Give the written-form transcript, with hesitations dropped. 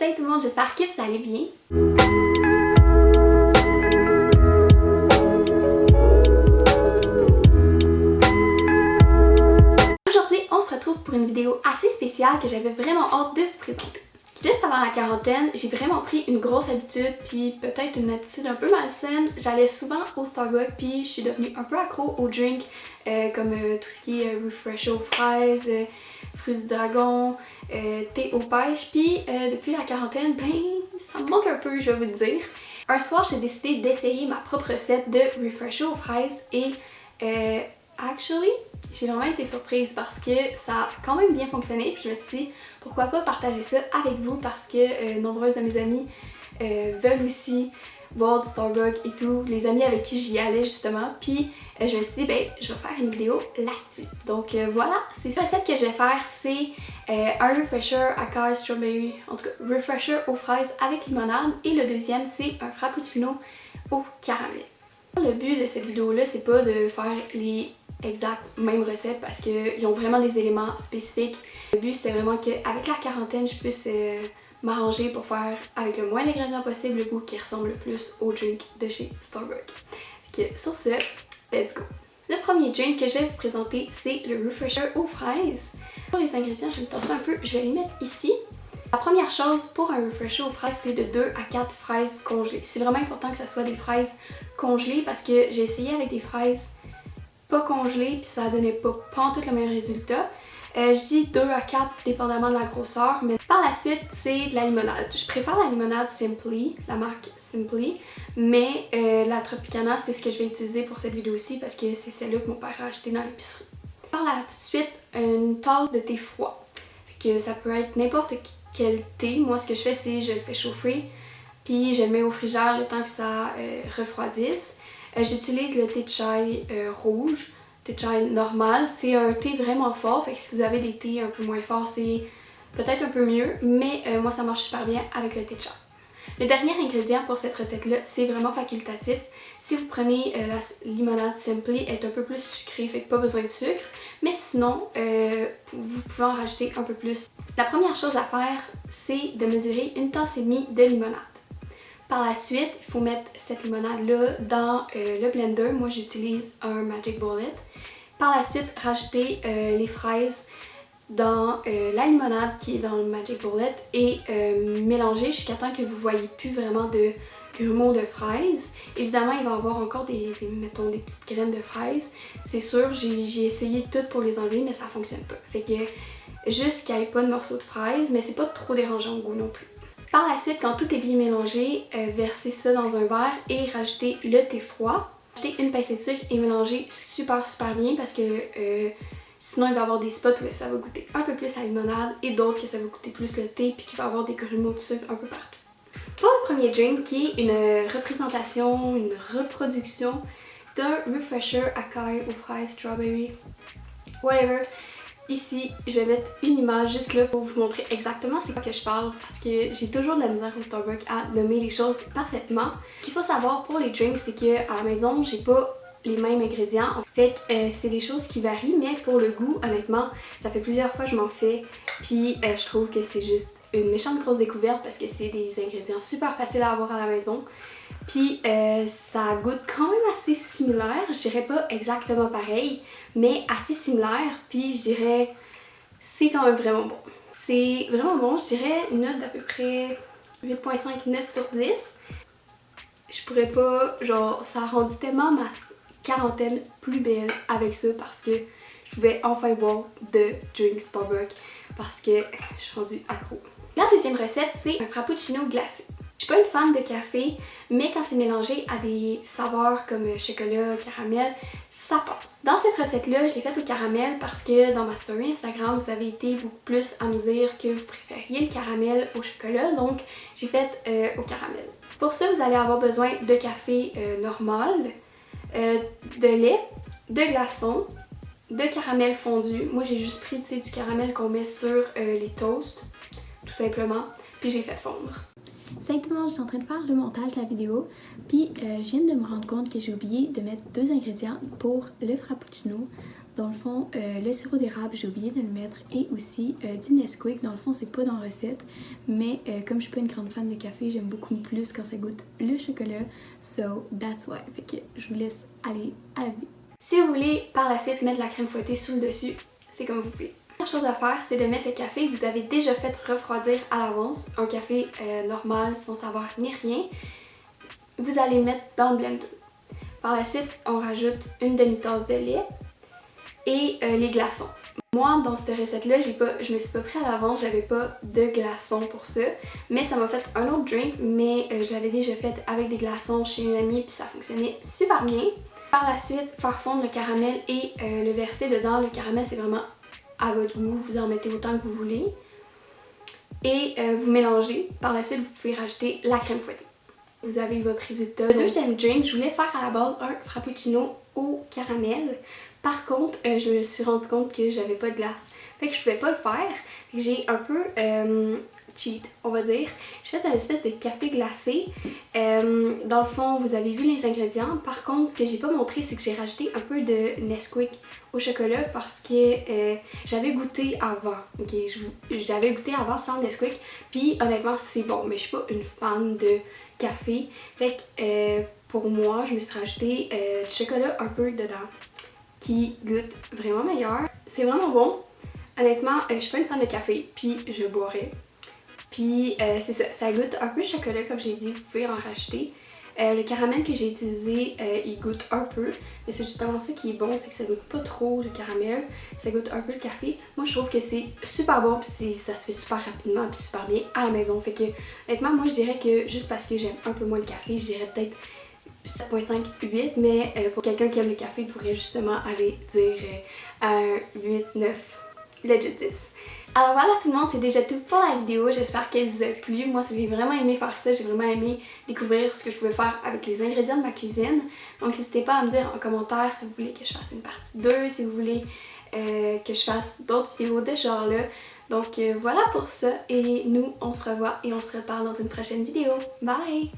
Salut tout le monde, j'espère que vous allez bien. Aujourd'hui, on se retrouve pour une vidéo assez spéciale que j'avais vraiment hâte de vous présenter. Juste avant la quarantaine, j'ai vraiment pris une grosse habitude, puis peut-être une attitude un peu malsaine. J'allais souvent au Starbucks, puis je suis devenue un peu accro aux drinks, comme tout ce qui est refresh aux fraises, fruits du dragon, thé aux pêches. Puis depuis la quarantaine, ben ça me manque un peu, je vais vous le dire. Un soir, j'ai décidé d'essayer ma propre recette de refresh aux fraises et actually, j'ai vraiment été surprise parce que ça a quand même bien fonctionné. Puis je me suis dit, pourquoi pas partager ça avec vous parce que nombreuses de mes amies veulent aussi boire du Starbucks et tout. Les amis avec qui j'y allais justement. Puis je me suis dit, ben je vais faire une vidéo là-dessus. Donc voilà, c'est ça. La recette que je vais faire, c'est un refresher acai strawberry, en tout cas refresher aux fraises avec limonade. Et le deuxième, c'est un frappuccino au caramel. Le but de cette vidéo-là, c'est pas de faire les exactes mêmes recettes parce qu'ils ont vraiment des éléments spécifiques. Le but, c'était vraiment qu'avec la quarantaine, je puisse m'arranger pour faire avec le moins d'ingrédients possible le goût qui ressemble le plus au drink de chez Starbucks. Fait que sur ce, let's go! Le premier drink que je vais vous présenter, c'est le refresher aux fraises. Pour les ingrédients, je vais me tasser un peu, je vais les mettre ici. La première chose pour un refresher aux fraises, c'est de 2 à 4 fraises congelées. C'est vraiment important que ça soit des fraises congelées parce que j'ai essayé avec des fraises pas congelées puis ça donnait pas tout le même résultat. Je dis 2 à 4 dépendamment de la grosseur, mais par la suite c'est de la limonade. Je préfère la limonade Simply, la marque Simply, mais la Tropicana c'est ce que je vais utiliser pour cette vidéo aussi parce que c'est celle-là que mon père a acheté dans l'épicerie. Par la suite, une tasse de thé froid. Fait que ça peut être n'importe quel thé. Moi ce que je fais c'est je le fais chauffer puis je le mets au frigère le temps que ça refroidisse. J'utilise le thé de chai rouge, thé de chai normal. C'est un thé vraiment fort, fait que si vous avez des thés un peu moins forts, c'est peut-être un peu mieux, mais moi ça marche super bien avec le thé de chai. Le dernier ingrédient pour cette recette-là, c'est vraiment facultatif. Si vous prenez la limonade Simply, elle est un peu plus sucrée, fait que pas besoin de sucre. Mais sinon, vous pouvez en rajouter un peu plus. La première chose à faire, c'est de mesurer 1,5 tasse de limonade. Par la suite, il faut mettre cette limonade-là dans le blender. Moi, j'utilise un Magic Bullet. Par la suite, rajouter les fraises dans la limonade qui est dans le Magic Bullet et mélanger jusqu'à temps que vous ne voyez plus vraiment de grumeaux de fraises. Évidemment, il va y avoir encore mettons, des petites graines de fraises. C'est sûr, j'ai essayé tout pour les enlever, mais ça fonctionne pas. Fait que juste qu'il n'y ait pas de morceaux de fraises, mais c'est pas trop dérangeant au goût non plus. Par la suite, quand tout est bien mélangé, versez ça dans un verre et rajoutez le thé froid. Rajoutez une pincée de sucre et mélangez super bien parce que sinon il va y avoir des spots où ça va goûter un peu plus la limonade et d'autres que ça va goûter plus le thé puis qu'il va y avoir des grumeaux de sucre un peu partout. Pour le premier drink qui est une représentation, une reproduction d'un refresher acai aux fraises, strawberry, whatever. Ici, je vais mettre une image juste là pour vous montrer exactement c'est quoi que je parle parce que j'ai toujours de la misère au Starbucks à nommer les choses parfaitement. Ce qu'il faut savoir pour les drinks, c'est qu'à la maison, j'ai pas les mêmes ingrédients. Fait que c'est des choses qui varient, mais pour le goût, honnêtement, ça fait plusieurs fois que je m'en fais. Puis je trouve que c'est juste une méchante grosse découverte parce que c'est des ingrédients super faciles à avoir à la maison. Puis ça goûte quand même assez similaire, je dirais pas exactement pareil, mais assez similaire, puis je dirais c'est quand même vraiment bon. C'est vraiment bon, je dirais une note d'à peu près 8.5-9 sur 10. Je pourrais pas, genre ça a rendu tellement ma quarantaine plus belle avec ça parce que je pouvais enfin boire de drink Starbucks parce que je suis rendue accro. La deuxième recette, c'est un frappuccino glacé. Je suis pas une fan de café, mais quand c'est mélangé à des saveurs comme chocolat, caramel, ça passe. Dans cette recette-là, je l'ai faite au caramel parce que dans ma story Instagram, vous avez été beaucoup plus à me dire que vous préfériez le caramel au chocolat, donc j'ai fait au caramel. Pour ça, vous allez avoir besoin de café normal, de lait, de glaçons, de caramel fondu. Moi, j'ai juste pris du caramel qu'on met sur les toasts, tout simplement, puis j'ai fait fondre. Salut tout le monde, je suis en train de faire le montage de la vidéo, puis je viens de me rendre compte que j'ai oublié de mettre 2 ingrédients pour le frappuccino. Dans le fond, le sirop d'érable, j'ai oublié de le mettre et aussi du Nesquik. Dans le fond, c'est pas dans la recette, mais comme je suis pas une grande fan de café, j'aime beaucoup plus quand ça goûte le chocolat. So, that's why. Fait que je vous laisse aller à la vidéo. Si vous voulez par la suite mettre la crème fouettée sous le dessus, c'est comme vous voulez. La première chose à faire, c'est de mettre le café que vous avez déjà fait refroidir à l'avance. Un café normal, sans saveur ni rien. Vous allez le mettre dans le blender. Par la suite, on rajoute une demi-tasse de lait et les glaçons. Moi, dans cette recette-là, je me suis pas pris à l'avance, j'avais pas de glaçons pour ça, mais ça m'a fait un autre drink, mais je l'avais déjà fait avec des glaçons chez une amie puis ça fonctionnait super bien. Par la suite, faire fondre le caramel et le verser dedans. Le caramel, c'est vraiment à votre goût, vous en mettez autant que vous voulez. Et vous mélangez. Par la suite, vous pouvez rajouter la crème fouettée. Vous avez votre résultat. Le deuxième drink, je voulais faire à la base un frappuccino au caramel. Par contre, je me suis rendu compte que j'avais pas de glace. Fait que je pouvais pas le faire. J'ai un peu cheat, on va dire. J'ai fait une espèce de café glacé. Dans le fond, vous avez vu les ingrédients. Par contre, ce que j'ai pas montré, c'est que j'ai rajouté un peu de Nesquik au chocolat parce que j'avais goûté avant. Ok, j'avais goûté avant sans Nesquik. Puis honnêtement, c'est bon, mais je suis pas une fan de café. Fait que pour moi, je me suis rajouté du chocolat un peu dedans qui goûte vraiment meilleur. C'est vraiment bon. Honnêtement, je suis pas une fan de café, puis je boirais. Puis c'est ça, ça goûte un peu le chocolat comme j'ai dit, vous pouvez en rajouter. Le caramel que j'ai utilisé, il goûte un peu, mais c'est justement ça qui est bon, c'est que ça goûte pas trop le caramel, ça goûte un peu le café. Moi je trouve que c'est super bon, puis ça se fait super rapidement, puis super bien à la maison. Fait que honnêtement, moi je dirais que juste parce que j'aime un peu moins le café, je dirais peut-être 7.5, 8, mais pour quelqu'un qui aime le café, il pourrait justement aller dire un 8, 9, legit 10. Alors voilà tout le monde, c'est déjà tout pour la vidéo, j'espère qu'elle vous a plu. Moi j'ai vraiment aimé faire ça, j'ai vraiment aimé découvrir ce que je pouvais faire avec les ingrédients de ma cuisine. Donc n'hésitez pas à me dire en commentaire si vous voulez que je fasse une partie 2, si vous voulez que je fasse d'autres vidéos de ce genre là. Donc voilà pour ça et nous on se revoit et on se reparle dans une prochaine vidéo. Bye!